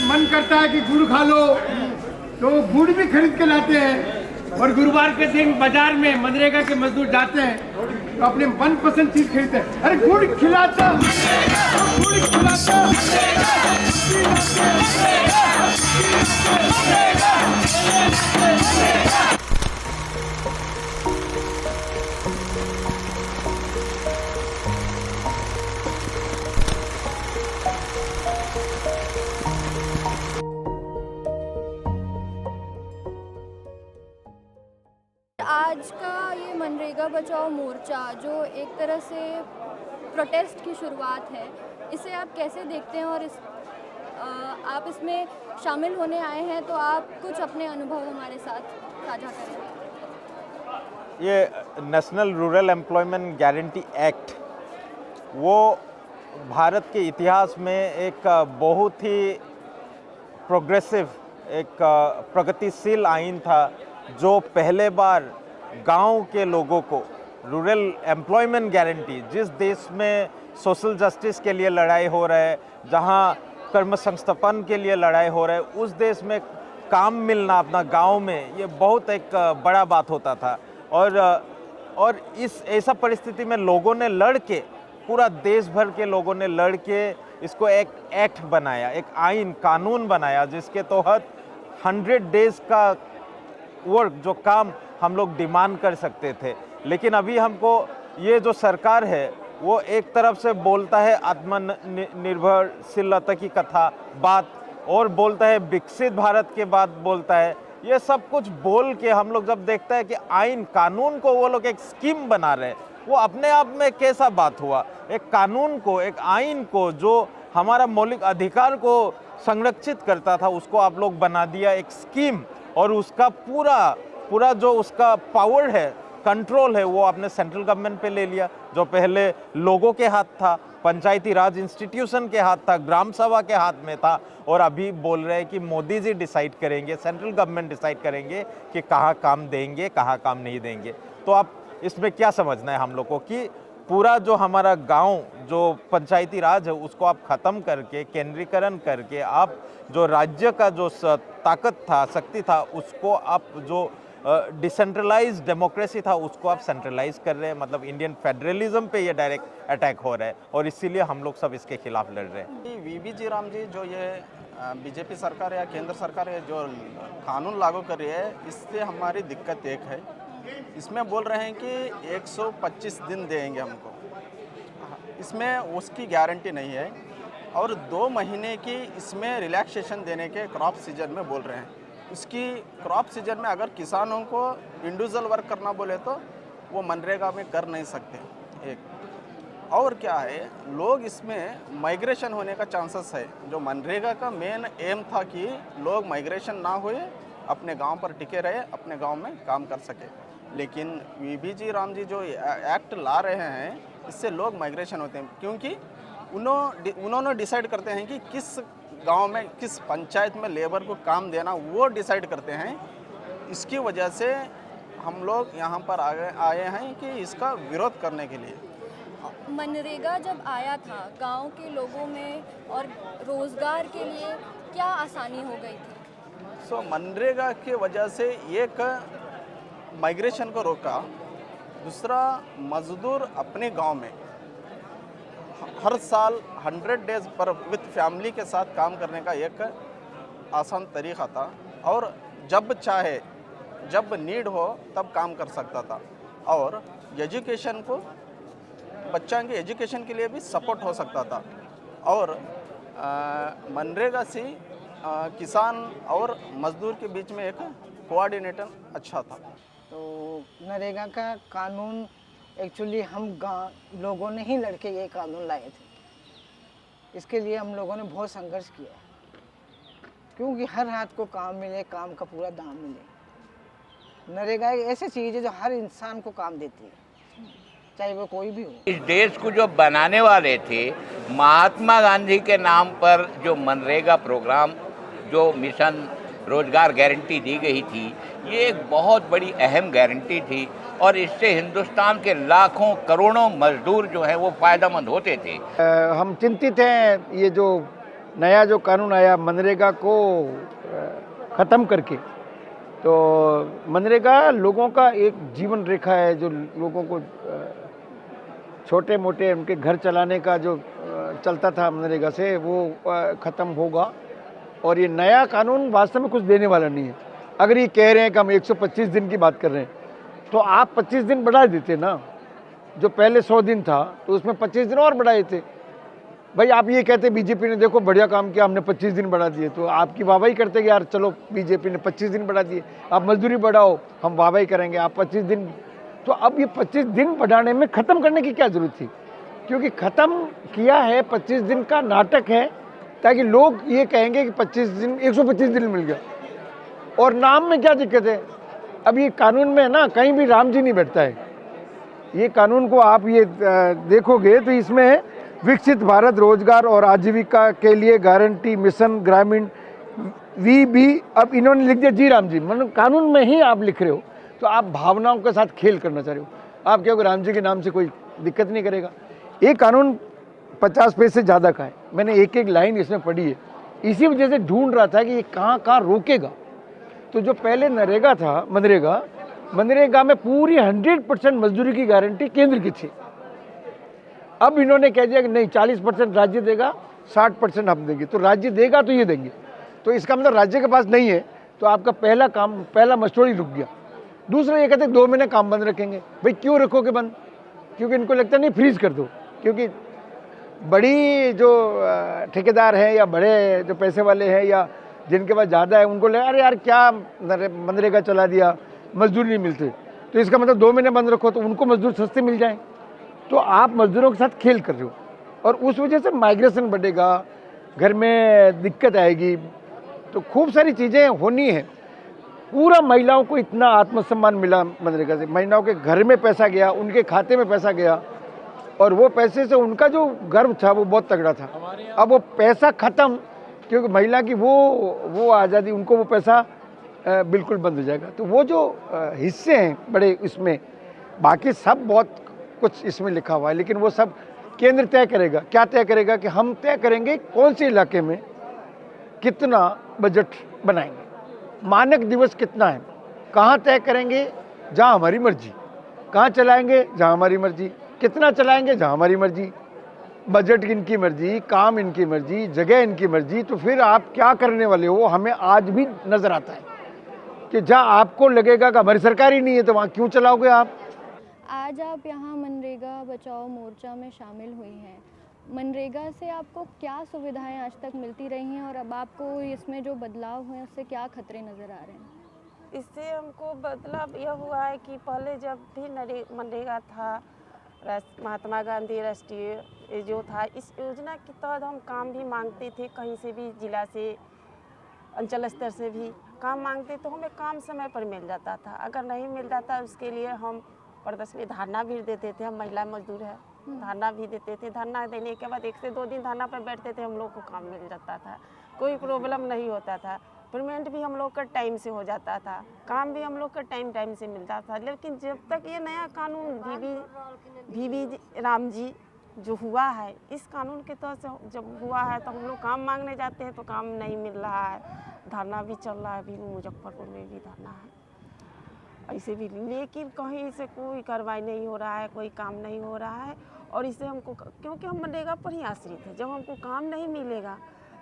मन करता है कि गुड़ खा लो तो गुड़ भी खरीद के लाते हैं। और गुरुवार के दिन बाजार में मनरेगा के मजदूर जाते हैं तो अपने मनपसंद चीज खरीदते हैं। अरे गुड़ खिलाता, गुड़ खिलाता। आज का ये मनरेगा बचाओ मोर्चा जो एक तरह से प्रोटेस्ट की शुरुआत है, इसे आप कैसे देखते हैं? और आप इसमें शामिल होने आए हैं तो आप कुछ अपने अनुभव हमारे साथ साझा करें। ये national rural employment guarantee act वो भारत के इतिहास में एक बहुत ही प्रोग्रेसिव, एक प्रगतिशील आइन था जो पहले बार गांव के लोगों को रूरल एम्प्लॉयमेंट गारंटी, जिस देश में सोशल जस्टिस के लिए लड़ाई हो रहा है, जहां कर्म संस्थापन के लिए लड़ाई हो रहा है, उस देश में काम मिलना अपना गांव में, ये बहुत एक बड़ा बात होता था। और इस ऐसा परिस्थिति में लोगों ने लड़ के, पूरा देश भर के लोगों ने लड़ के इसको एक एक्ट बनाया, एक आइन कानून बनाया जिसके तहत 100 डेज का वर्क, जो काम हम लोग डिमांड कर सकते थे। लेकिन अभी हमको ये जो सरकार है वो एक तरफ से बोलता है आत्मनिर्भरशीलता की कथा बात, और बोलता है विकसित भारत के बात बोलता है। ये सब कुछ बोल के हम लोग जब देखता है कि आइन कानून को वो लोग एक स्कीम बना रहे हैं, वो अपने आप में कैसा बात हुआ? एक कानून को, एक आइन को जो हमारा मौलिक अधिकार को संरक्षित करता था, उसको आप लोग बना दिया एक स्कीम, और उसका पूरा जो उसका पावर है, कंट्रोल है, वो आपने सेंट्रल गवर्नमेंट पे ले लिया। जो पहले लोगों के हाथ था, पंचायती राज इंस्टीट्यूशन के हाथ था, ग्राम सभा के हाथ में था, और अभी बोल रहे हैं कि मोदी जी डिसाइड करेंगे, सेंट्रल गवर्नमेंट डिसाइड करेंगे कि कहाँ काम देंगे, कहाँ काम नहीं देंगे। तो आप इसमें क्या समझना है हम लोग को कि पूरा जो हमारा गांव जो पंचायती राज है उसको आप ख़त्म करके, केंद्रीकरण करके, आप जो राज्य का जो ताकत था, शक्ति था, उसको आप जो डिसेंट्रलाइज डेमोक्रेसी था उसको आप सेंट्रलाइज कर रहे हैं। मतलब इंडियन फेडरलिज्म पे ये डायरेक्ट अटैक हो रहा है, और इसीलिए हम लोग सब इसके खिलाफ लड़ रहे हैं। वीबी जी राम जी, जो ये बीजेपी सरकार या केंद्र सरकार है जो कानून लागू कर रही है, इससे हमारी दिक्कत एक है, इसमें बोल रहे हैं कि 125 दिन देंगे हमको, इसमें उसकी गारंटी नहीं है, और 2 महीने की इसमें रिलैक्सेशन देने के क्रॉप सीजन में बोल रहे हैं। उसकी क्रॉप सीजन में अगर किसानों को इंडिविजुअल वर्क करना बोले तो वो मनरेगा में कर नहीं सकते। एक और क्या है, लोग इसमें माइग्रेशन होने का चांसेस है। जो मनरेगा का मेन एम था कि लोग माइग्रेशन ना हुए, अपने गांव पर टिके रहे, अपने गांव में काम कर सके। लेकिन वीबी जी राम जी जो एक्ट ला रहे हैं, इससे लोग माइग्रेशन होते हैं, क्योंकि उन्होंने डिसाइड करते हैं कि किस गांव में, किस पंचायत में लेबर को काम देना, वो डिसाइड करते हैं। इसकी वजह से हम लोग यहाँ पर आए हैं कि इसका विरोध करने के लिए। मनरेगा जब आया था गांव के लोगों में और रोजगार के लिए क्या आसानी हो गई थी? मनरेगा की वजह से एक माइग्रेशन को रोका, दूसरा मजदूर अपने गांव में हर साल 100 डेज पर विद फैमिली के साथ काम करने का एक आसान तरीका था, और जब चाहे, जब नीड हो तब काम कर सकता था, और एजुकेशन को, बच्चों के एजुकेशन के लिए भी सपोर्ट हो सकता था। और मनरेगा से किसान और मजदूर के बीच में एक कोऑर्डिनेटर अच्छा था। तो नरेगा का कानून एक्चुअली हम लोगों ने ही लड़के ये कानून लाए थे। इसके लिए हम लोगों ने बहुत संघर्ष किया, क्योंकि हर हाथ को काम मिले, काम का पूरा दाम मिले। नरेगा एक ऐसी चीज़ है जो हर इंसान को काम देती है, चाहे वो कोई भी हो। इस देश को जो बनाने वाले थे महात्मा गांधी के नाम पर जो मनरेगा प्रोग्राम, जो मिशन रोजगार गारंटी दी गई थी, ये एक बहुत बड़ी अहम गारंटी थी, और इससे हिंदुस्तान के लाखों करोड़ों मजदूर जो हैं वो फ़ायदेमंद होते थे। हम चिंतित हैं, ये जो नया जो कानून आया मनरेगा को ख़त्म करके, तो मनरेगा लोगों का एक जीवन रेखा है, जो लोगों को छोटे मोटे उनके घर चलाने का जो चलता था मनरेगा से, वो ख़त्म होगा। और ये नया कानून वास्तव में कुछ देने वाला नहीं है। अगर ये कह रहे हैं कि हम 125 दिन की बात कर रहे हैं, तो आप 25 दिन बढ़ा देते ना। जो पहले 100 दिन था तो उसमें 25 दिन और बढ़ाए थे। भाई आप ये कहते बीजेपी ने देखो बढ़िया काम किया, हमने 25 दिन बढ़ा दिए, तो आपकी वाहवाही करते कि यार चलो बीजेपी ने 25 दिन बढ़ा दिए, आप मजदूरी बढ़ाओ, हम वाहवाही करेंगे। आप 25 दिन, तो अब ये 25 दिन बढ़ाने में ख़त्म करने की क्या ज़रूरत थी? क्योंकि ख़त्म किया है, 25 दिन का नाटक है, ताकि लोग ये कहेंगे कि 25 दिन 125 दिन मिल गया। और नाम में क्या दिक्कत है? अब ये कानून में ना कहीं भी राम जी नहीं बैठता है। ये कानून को आप ये देखोगे तो इसमें विकसित भारत रोजगार और आजीविका के लिए गारंटी मिशन ग्रामीण भी, अब इन्होंने लिख दिया जी राम जी। मतलब कानून में ही आप लिख रहे हो, तो आप भावनाओं के साथ खेल करना चाह रहे हो। आप कहोगे राम जी के नाम से कोई दिक्कत नहीं करेगा। ये कानून 50 पेज से ज़्यादा का है। मैंने एक एक लाइन इसमें पढ़ी है, इसी वजह से ढूंढ रहा था कि ये कहाँ कहाँ रोकेगा। तो जो पहले नरेगा था, मनरेगा में पूरी 100% मजदूरी की गारंटी केंद्र की थी। अब इन्होंने कह दिया कि नहीं, 40% राज्य देगा, 60% हम देंगे। तो राज्य देगा तो ये देंगे, तो इसका मतलब राज्य के पास नहीं है, तो आपका पहला मस्टोर ही रुक गया। दूसरा ये कहते 2 महीने काम बंद रखेंगे। भाई क्यों रखोगे बंद? क्योंकि इनको लगता नहीं फ्रीज कर दो, क्योंकि बड़ी जो ठेकेदार हैं या बड़े जो पैसे वाले हैं या जिनके पास ज़्यादा है, उनको लगा अरे यार क्या मनरेगा चला दिया, मजदूर नहीं मिलते, तो इसका मतलब 2 महीने बंद रखो तो उनको मजदूर सस्ते मिल जाएं। तो आप मजदूरों के साथ खेल कर रहे हो, और उस वजह से माइग्रेशन बढ़ेगा, घर में दिक्कत आएगी, तो खूब सारी चीज़ें होनी है। पूरा महिलाओं को इतना आत्मसम्मान मिला मनरेगा से, महिलाओं के घर में पैसा गया, उनके खाते में पैसा गया, और वो पैसे से उनका जो गर्व था वो बहुत तगड़ा था। अब वो पैसा ख़त्म, क्योंकि महिला की वो आज़ादी, उनको वो पैसा बिल्कुल बंद हो जाएगा। तो वो जो हिस्से हैं बड़े, इसमें बाकी सब बहुत कुछ इसमें लिखा हुआ है, लेकिन वो सब केंद्र तय करेगा। क्या तय करेगा? कि हम तय करेंगे कौन से इलाके में कितना बजट बनाएंगे, मानक दिवस कितना है, कहाँ तय करेंगे, जहाँ हमारी मर्जी, कहाँ चलाएंगे जहाँ हमारी मर्जी, कितना चलाएंगे जहाँ हमारी मर्जी, बजट इनकी मर्जी, काम इनकी मर्जी, जगह इनकी मर्जी। तो फिर आप क्या करने वाले हो? हमें आज भी नज़र आता है कि जहाँ आपको लगेगा कि हमारी सरकार ही नहीं है, तो वहाँ क्यों चलाओगे आप? आज आप यहाँ मनरेगा बचाओ मोर्चा में शामिल हुई हैं। मनरेगा से आपको क्या सुविधाएं आज तक मिलती रही हैं, और अब आपको इसमें जो बदलाव हुए उससे क्या खतरे नज़र आ रहे हैं? इससे हमको बदलाव यह हुआ है कि पहले जब भी मनरेगा था, महात्मा गांधी राष्ट्रीय ये जो था, इस योजना के तहत हम काम भी मांगते थे, कहीं से भी, जिला से, अंचल स्तर से भी काम मांगते तो हमें काम समय पर मिल जाता था। अगर नहीं मिल जाता उसके लिए हम प्रदर्शनी धरना भी देते थे। हम महिला मजदूर है, धरना भी देते थे। धरना देने के बाद 1 से 2 दिन धरना पर बैठते थे, हम लोग को काम मिल जाता था, कोई प्रॉब्लम नहीं होता था। पेमेंट भी हम लोग का टाइम से हो जाता था, काम भी हम लोग का टाइम से मिलता था। लेकिन जब तक ये नया कानून बीबी राम जी जो हुआ है, इस कानून के तहत से जब हुआ है तो हम लोग काम मांगने जाते हैं तो काम नहीं मिल रहा है। धरना भी चल रहा है, अभी मुजफ्फरपुर में भी धरना है ऐसे भी, लेकिन कहीं से कोई कार्रवाई नहीं हो रहा है, कोई काम नहीं हो रहा है। और इससे हमको, क्योंकि हम मनरेगा पर ही आश्रित है, जब हमको काम नहीं मिलेगा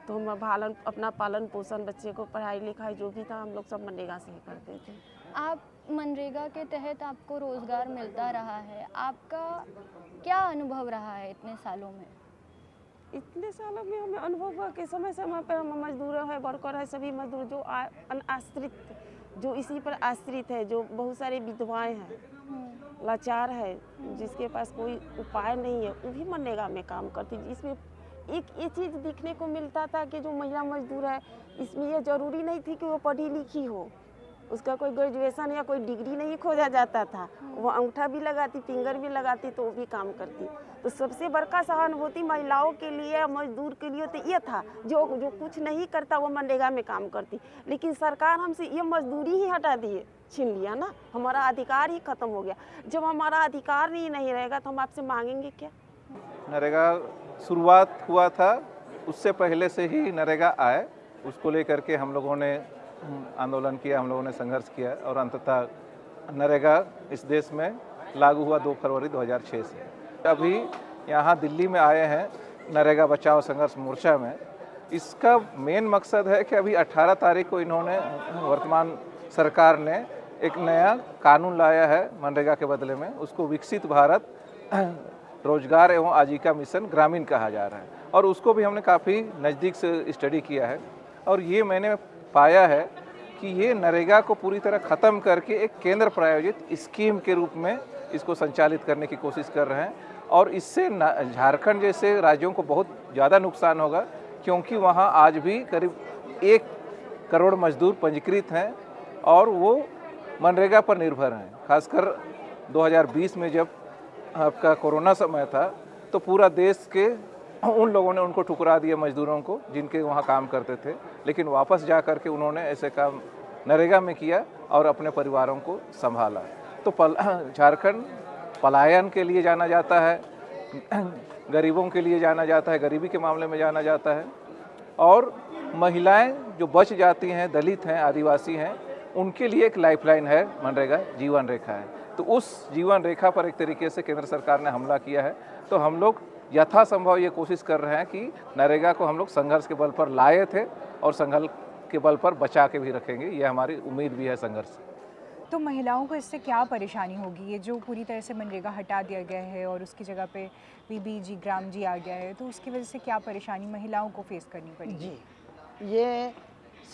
तो हम अपना पालन पोषण, बच्चे को पढ़ाई लिखाई जो भी था हम लोग सब मनरेगा से ही करते थे। आप मनरेगा के तहत आपको रोज़गार मिलता रहा है, आपका क्या अनुभव रहा है इतने सालों में? इतने सालों में हमें अनुभव हुआ कि समय समय पर हम मजदूर है, वर्कर है, सभी मजदूर जो आश्रित, जो इसी पर आश्रित है, जो बहुत सारे विधवाएं हैं, लाचार है, जिसके पास कोई उपाय नहीं है, वो भी मनरेगा में काम करती। इसमें एक ये चीज़ दिखने को मिलता था कि जो महिला मजदूर है, इसमें ये ज़रूरी नहीं थी कि वो पढ़ी लिखी हो, उसका कोई ग्रेजुएशन या कोई डिग्री नहीं खोजा जाता था। वो अंगूठा भी लगाती, फिंगर भी लगाती तो वो भी काम करती। तो सबसे बड़का सहानुभूति महिलाओं के लिए, मजदूर के लिए तो ये था, जो कुछ नहीं करता वो मनरेगा में काम करती। लेकिन सरकार हमसे ये मजदूरी ही हटा दिए, छीन लिया ना, हमारा अधिकार ही खत्म हो गया। जब हमारा अधिकार ही नहीं रहेगा तो हम आपसे मांगेंगे क्या? नरेगा शुरुआत हुआ था उससे पहले से ही नरेगा आए, उसको लेकर के हम लोगों ने आंदोलन किया, हम लोगों ने संघर्ष किया और अंततः नरेगा इस देश में लागू हुआ 2 फरवरी 2006 से। अभी यहाँ दिल्ली में आए हैं नरेगा बचाओ संघर्ष मोर्चा में। इसका मेन मकसद है कि अभी 18 तारीख को इन्होंने, वर्तमान सरकार ने एक नया कानून लाया है मनरेगा के बदले में, उसको विकसित भारत रोजगार एवं आजीविका मिशन ग्रामीण कहा जा रहा है और उसको भी हमने काफ़ी नज़दीक से स्टडी किया है और ये मैंने पाया है कि ये नरेगा को पूरी तरह ख़त्म करके एक केंद्र प्रायोजित स्कीम के रूप में इसको संचालित करने की कोशिश कर रहे हैं और इससे झारखंड जैसे राज्यों को बहुत ज़्यादा नुकसान होगा क्योंकि वहाँ आज भी करीब 1 करोड़ मजदूर पंजीकृत हैं और वो मनरेगा पर निर्भर हैं। खासकर 2020 में जब आपका कोरोना समय था तो पूरा देश के उन लोगों ने उनको ठुकरा दिया मजदूरों को जिनके वहाँ काम करते थे, लेकिन वापस जा कर के उन्होंने ऐसे काम नरेगा में किया और अपने परिवारों को संभाला। तो झारखंड पलायन के लिए जाना जाता है, गरीबों के लिए जाना जाता है, गरीबी के मामले में जाना जाता है और महिलाएं जो बच जाती हैं, दलित हैं, आदिवासी हैं, उनके लिए एक लाइफलाइन है मनरेगा, जीवन रेखा है। तो उस जीवन रेखा पर एक तरीके से केंद्र सरकार ने हमला किया है। तो हम लोग यथासंभव ये कोशिश कर रहे हैं कि नरेगा को हम लोग संघर्ष के बल पर लाए थे और संघर्ष के बल पर बचा के भी रखेंगे, ये हमारी उम्मीद भी है संघर्ष। तो महिलाओं को इससे क्या परेशानी होगी? ये जो पूरी तरह से मनरेगा हटा दिया गया है और उसकी जगह पे बीबीजी ग्राम जी आ गया है, तो उसकी वजह से क्या परेशानी महिलाओं को फेस करनी पड़ेगी? जी, ये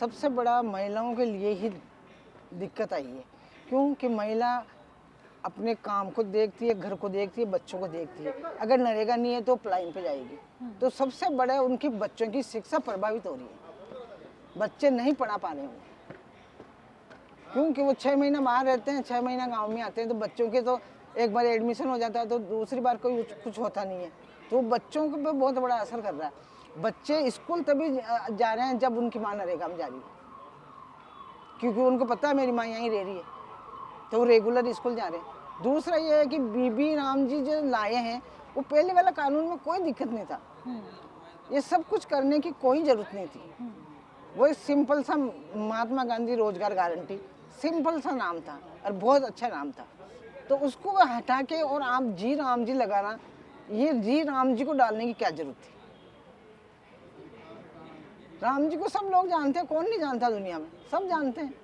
सबसे बड़ा महिलाओं के लिए ही दिक्कत आई है, क्योंकि महिला अपने काम को देखती है, घर को देखती है, बच्चों को देखती है। अगर नरेगा नहीं है तो पलायन पे जाएगी। तो सबसे बड़ा उनके बच्चों की शिक्षा प्रभावित हो रही है, बच्चे नहीं पढ़ा पा रहे हैं क्योंकि वो 6 महीना बाहर रहते हैं, 6 महीना गांव में आते हैं। तो बच्चों के तो एक बार एडमिशन हो जाता है तो दूसरी बार कोई कुछ होता नहीं है, तो बच्चों के पे बहुत बड़ा असर कर रहा है। बच्चे स्कूल तभी जा रहे हैं जब उनकी माँ नरेगा में जा रही है, क्योंकि उनको पता है मेरी माँ यहीं रह रही है, तो वो रेगुलर स्कूल जा रहे हैं। दूसरा ये है कि बीबी राम जी जो लाए हैं, वो पहले वाला कानून में कोई दिक्कत नहीं था, ये सब कुछ करने की कोई ज़रूरत नहीं थी। वो एक सिंपल सा महात्मा गांधी रोजगार गारंटी, सिंपल सा नाम था और बहुत अच्छा नाम था, तो उसको हटा के और आप जी राम जी लगाना, ये जी राम जी को डालने की क्या जरूरत थी? राम जी को सब लोग जानते हैं, कौन नहीं जानता दुनिया में, सब जानते हैं,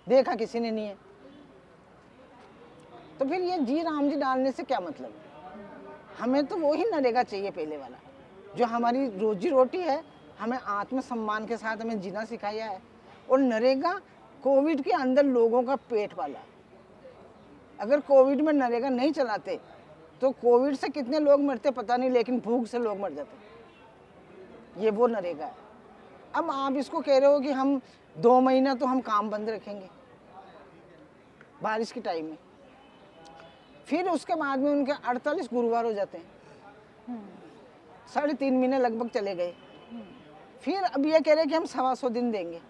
देखा किसी ने नहीं है। तो फिर ये जी राम जी डालने से क्या मतलब? हमें तो वो ही नरेगा चाहिए पहले वाला, जो हमारी रोजी रोटी है, हमें आत्मसम्मान के साथ हमें जीना सिखाया है। और नरेगा कोविड के अंदर लोगों का पेट पाला। अगर कोविड में नरेगा नहीं चलाते तो कोविड से कितने लोग मरते पता नहीं, लेकिन भूख से लोग मर जाते। ये वो नरेगा है। अब आप इसको कह रहे हो कि हम 2 महीना तो हम काम बंद रखेंगे बारिश के टाइम में, फिर उसके बाद में उनके 48 गुरुवार हो जाते हैं, 3.5 महीने लगभग चले गए। फिर अब ये कह रहे हैं कि हम 125 दिन देंगे।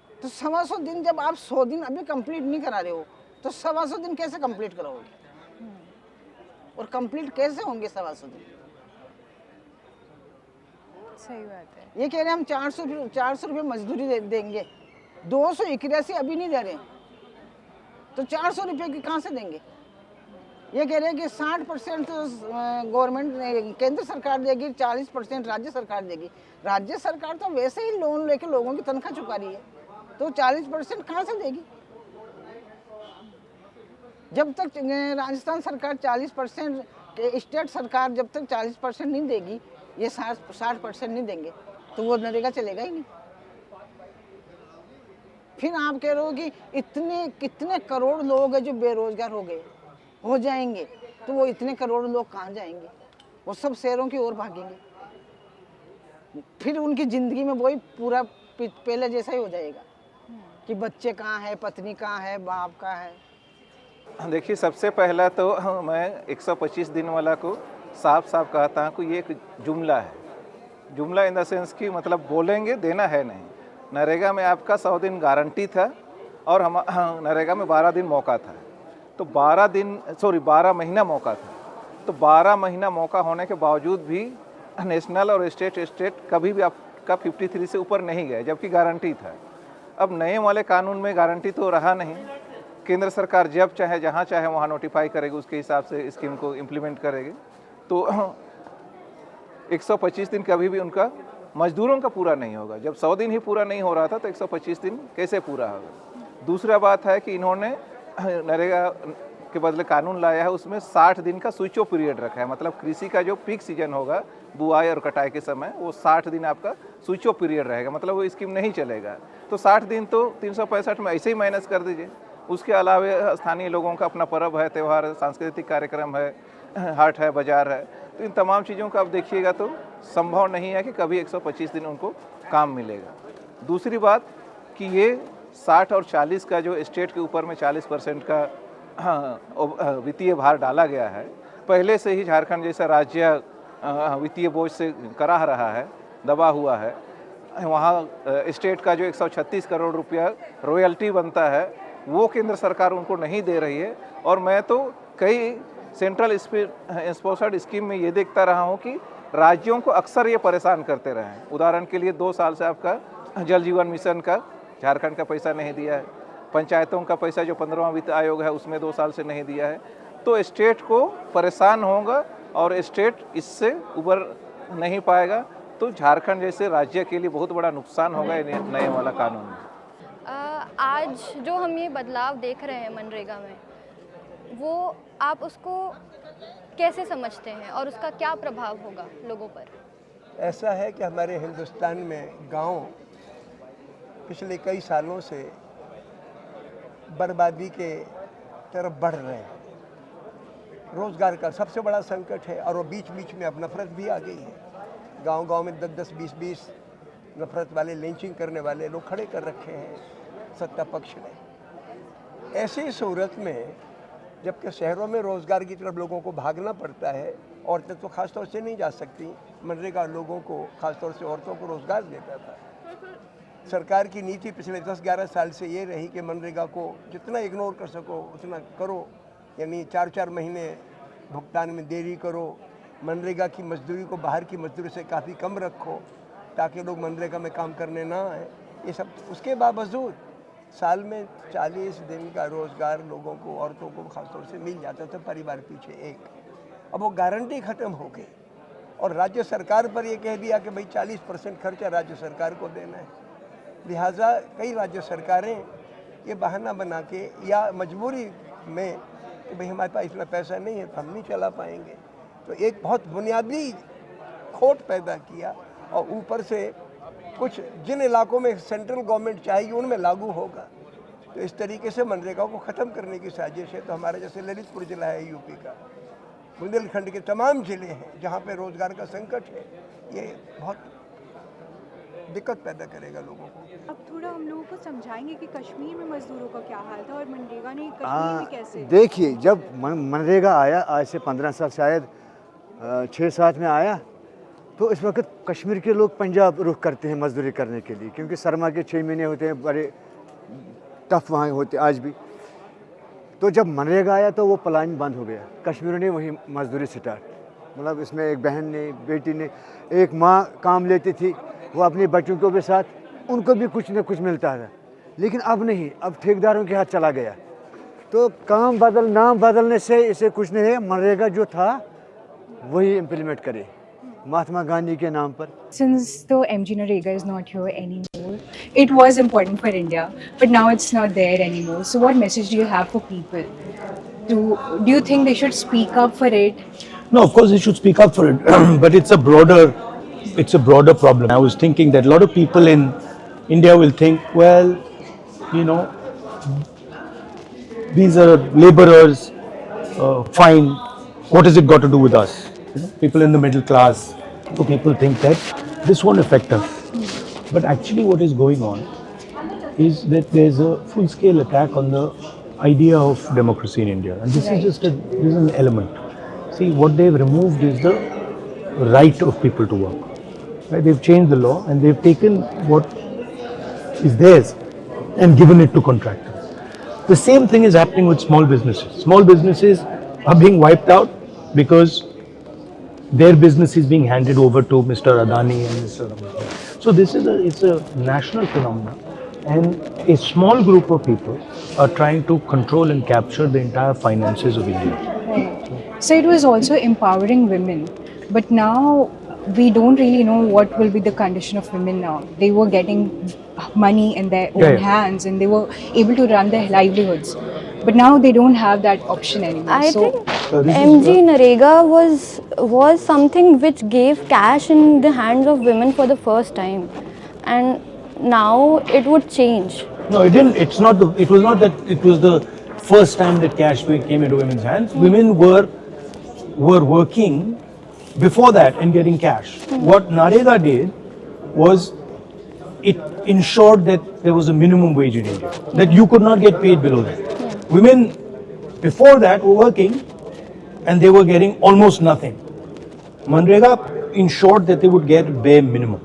तो 125 दिन जब आप 100 दिन अभी कंप्लीट नहीं करा रहे हो तो 125 दिन कैसे कंप्लीट कराओगे? और कंप्लीट कैसे होंगे 125 दिन? सही बात है। ये कह रहे हैं हम 400 रुपये मजदूरी देंगे, 281 अभी नहीं दे रहे, तो 400 रुपये की कहाँ से देंगे? ये कह रहे हैं कि 60% गवर्नमेंट केंद्र सरकार देगी, 40% राज्य सरकार देगी। राज्य सरकार तो वैसे ही लोन लेके लोगों की तनख्वाह चुका रही है, तो 40% कहाँ से देगी? जब तक राजस्थान सरकार 40%, स्टेट सरकार जब तक 40% नहीं देगी, ये 60% नहीं देंगे, तो वो नरेगा चलेगा ही नहीं। फिर आप कह रहे हो कि कितने करोड़ लोग हैं जो बेरोजगार हो जाएंगे, तो वो इतने करोड़ लोग कहाँ जाएंगे? वो सब शहरों की ओर भागेंगे, फिर उनकी ज़िंदगी में वही पूरा पहले जैसा ही हो जाएगा कि बच्चे कहाँ है, पत्नी कहाँ है, बाप कहाँ है। देखिए, सबसे पहला तो मैं 125 दिन वाला को साफ साफ कहता हूँ कि ये एक जुमला है। जुमला इन द सेंस कि मतलब बोलेंगे, देना है नहीं। नरेगा में आपका 100 दिन गारंटी था और हम नरेगा में 12 दिन मौका था, तो 12 महीना मौका था। तो 12 महीना मौका होने के बावजूद भी नेशनल और स्टेट कभी भी आपका 53 से ऊपर नहीं गए, जबकि गारंटी था। अब नए वाले कानून में गारंटी तो रहा नहीं। केंद्र सरकार जब चाहे जहाँ चाहे वहाँ नोटिफाई करेगी, उसके हिसाब से स्कीम को इम्प्लीमेंट करेगी। तो 125 दिन कभी भी उनका मजदूरों का पूरा नहीं होगा। जब 100 दिन ही पूरा नहीं हो रहा था तो 125 दिन कैसे पूरा होगा। दूसरा बात है कि इन्होंने नरेगा के बदले कानून लाया है, उसमें 60 दिन का स्विच ऑफ पीरियड रखा है। मतलब कृषि का जो पीक सीजन होगा बुआई और कटाई के समय, वो 60 दिन आपका स्विच ऑफ पीरियड रहेगा, मतलब वो स्कीम नहीं चलेगा। तो 60 दिन तो 365 में ऐसे ही माइनस कर दीजिए। उसके अलावा स्थानीय लोगों का अपना पर्व है, त्यौहार है, सांस्कृतिक कार्यक्रम है, हाट है, बाजार है, तो इन तमाम चीज़ों का आप देखिएगा तो संभव नहीं है कि कभी 125 दिन उनको काम मिलेगा। दूसरी बात कि ये 60 और 40 का जो स्टेट के ऊपर में 40% का वित्तीय भार डाला गया है, पहले से ही झारखंड जैसा राज्य वित्तीय बोझ से कराह रहा है, दबा हुआ है। वहाँ स्टेट का जो 136 करोड़ रुपया रॉयल्टी बनता है वो केंद्र सरकार उनको नहीं दे रही है। और मैं तो कई सेंट्रल स्पॉन्सर्ड स्कीम में ये देखता रहा हूँ कि राज्यों को अक्सर ये परेशान करते रहे हैं। उदाहरण के लिए 2 साल से आपका जल जीवन मिशन का झारखंड का पैसा नहीं दिया है, पंचायतों का पैसा जो 15वां वित्त आयोग है उसमें 2 साल से नहीं दिया है। तो स्टेट को परेशान होगा और स्टेट इससे उबर नहीं पाएगा। तो झारखंड जैसे राज्य के लिए बहुत बड़ा नुकसान होगा ये नए वाला कानून में। आज जो हम ये बदलाव देख रहे हैं मनरेगा में, वो आप उसको कैसे समझते हैं और उसका क्या प्रभाव होगा लोगों पर? ऐसा है कि हमारे हिंदुस्तान में गांव पिछले कई सालों से बर्बादी के तरफ बढ़ रहे हैं। रोज़गार का सबसे बड़ा संकट है और वो बीच बीच में अब नफरत भी आ गई है। गांव-गांव में 10-10, 20-20 नफरत वाले, लिंचिंग करने वाले लोग खड़े कर रखे हैं सत्ता पक्ष ने। ऐसी सूरत में जबकि शहरों में रोज़गार की तरफ लोगों को भागना पड़ता है, औरतें तो ख़ास तौर से नहीं जा सकती। मनरेगा लोगों को, ख़ास तौर से औरतों को रोज़गार देता था। सरकार की नीति पिछले 10-11 साल से ये रही कि मनरेगा को जितना इग्नोर कर सको उतना करो, यानी 4-4 महीने भुगतान में देरी करो, मनरेगा की मजदूरी को बाहर की मजदूरी से काफ़ी कम रखो ताकि लोग मनरेगा में काम करने ना आए। ये सब उसके बावजूद साल में 40 दिन का रोज़गार लोगों को, औरतों को ख़ासतौर से मिल जाता था परिवार पीछे एक। अब वो गारंटी ख़त्म हो गई और राज्य सरकार पर ये कह दिया कि भाई 40% खर्चा राज्य सरकार को देना है। लिहाजा कई राज्य सरकारें ये बहाना बना के या मजबूरी में कि भाई हमारे पास इतना पैसा नहीं है तो हम नहीं चला पाएंगे, तो एक बहुत बुनियादी खोट पैदा किया। और ऊपर से कुछ जिन इलाकों में सेंट्रल गवर्नमेंट चाहेगी उनमें लागू होगा, तो इस तरीके से मनरेगा को ख़त्म करने की साजिश है। तो हमारे जैसे ललितपुर जिला है यूपी का, बुंदेलखंड के तमाम ज़िले हैं जहाँ पे रोज़गार का संकट है, ये बहुत दिक्कत पैदा करेगा लोगों को। अब थोड़ा हम लोगों को समझाएंगे कि कश्मीर में मजदूरों का क्या हाल था और मनरेगा ने कश्मीर में कैसे? देखिए, जब मनरेगा आया आज से 15 साल शायद 6-7 में आया, तो इस वक्त कश्मीर के लोग पंजाब रुख करते हैं मजदूरी करने के लिए, क्योंकि सरमा के 6 महीने होते हैं, बड़े टफ वहाँ होते आज भी। तो जब मनरेगा आया तो वो प्लान बंद हो गया, कश्मीर ने वही मजदूरी स्टार्ट। मतलब इसमें एक बहन ने, बेटी ने, एक माँ काम लेती थी, वो अपने बच्चों को भी साथ, उनको भी कुछ न कुछ मिलता था। लेकिन अब नहीं, अब ठेकेदारों के हाथ चला गया। तो नाम बदलने से इसे कुछ नहीं है, मनरेगा जो था वही इम्प्लीमेंट करे महात्मा गांधी के नाम पर। Since the MG Narega is not here anymore, it was important for India, but now it's not there anymore. So what message do you have for people? Do you think they should speak up for it? No, of course they should speak up for it, but it's a broader problem. I was thinking that a lot of people in India will think, well, you know, these are laborers, fine, what has it got to do with us? You know, people in the middle class, so people think that this won't affect us. But actually what is going on is that there's a full-scale attack on the idea of democracy in India. And this is just this is an element. See, what they've removed is the right of people to work. Right? They've changed the law and they've taken what is theirs and given it to contractors. The same thing is happening with small businesses. Small businesses are being wiped out because their business is being handed over to Mr. Adani and Mr. Ambani. So this is it's a national phenomenon, and a small group of people are trying to control and capture the entire finances of India. So it was also empowering women, but now we don't really know what will be the condition of women now. They were getting money in their own hands and they were able to run their livelihoods. But now they don't have that option anymore. I think MG Narega was something which gave cash in the hands of women for the first time, and now it would change. No, it didn't. It's not. It was not that it was the first time that cash came into women's hands. Women were working before that and getting cash. What Narega did was it ensured that there was a minimum wage in India, that you could not get paid below that. Women before that were working and they were getting almost nothing. Manrega ensured that they would get bare minimum.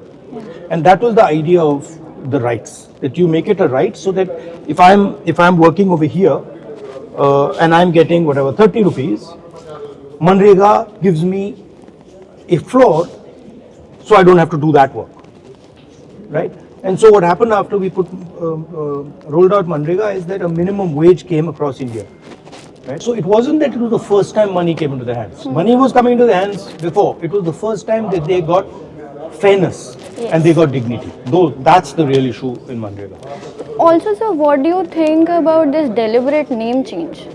And that was the idea of the rights, that you make it a right so that if I'm working over here and I'm getting whatever 30 rupees, Manrega gives me a floor so I don't have to do that work, right? And so what happened after we rolled out Manrega is that a minimum wage came across India, right? So it wasn't that it was the first time money came into their hands. Money was coming into their hands before. It was the first time that they got fairness and they got dignity. Though that's the real issue in Manrega. Also, sir, what do you think about this deliberate name change?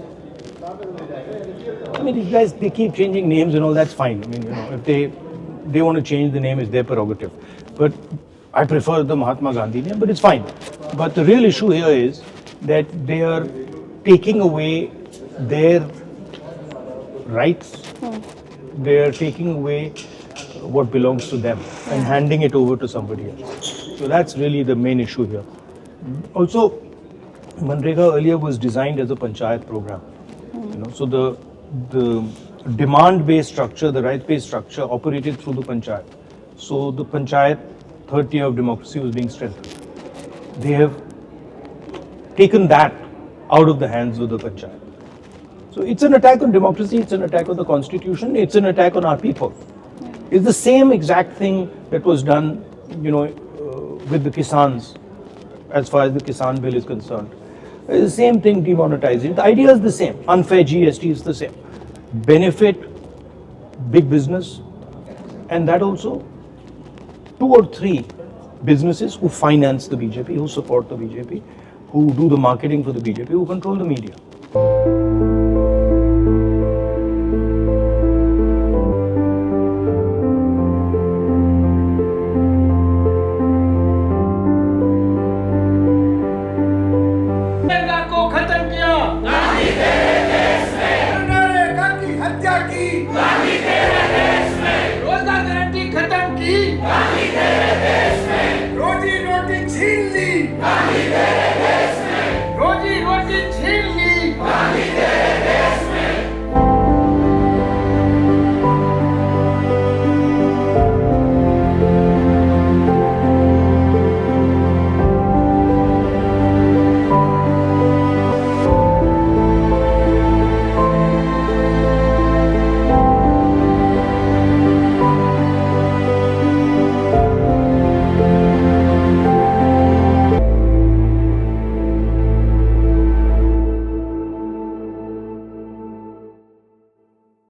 I mean, these guys, they keep changing names and all, that's fine. I mean, if they want to change the name, it's their prerogative. But I prefer the Mahatma Gandhi name, but it's fine. But the real issue here is that they are taking away their rights. They are taking away what belongs to them and handing it over to somebody else. So that's really the main issue here. Also, Manrega earlier was designed as a panchayat program. So the demand-based structure, the right-based structure operated through the panchayat. So the panchayat, third tier of democracy, was being strengthened. They have taken that out of the hands of the panchayat. So it's an attack on democracy, it's an attack on the constitution, it's an attack on our people. It's the same exact thing that was done, with the Kisans, as far as the Kisan bill is concerned. It's the same thing, demonetizing. The idea is the same. Unfair GST is the same. Benefit big business, and that also 2 or 3 businesses who finance the BJP, who support the BJP, who do the marketing for the BJP, who control the media.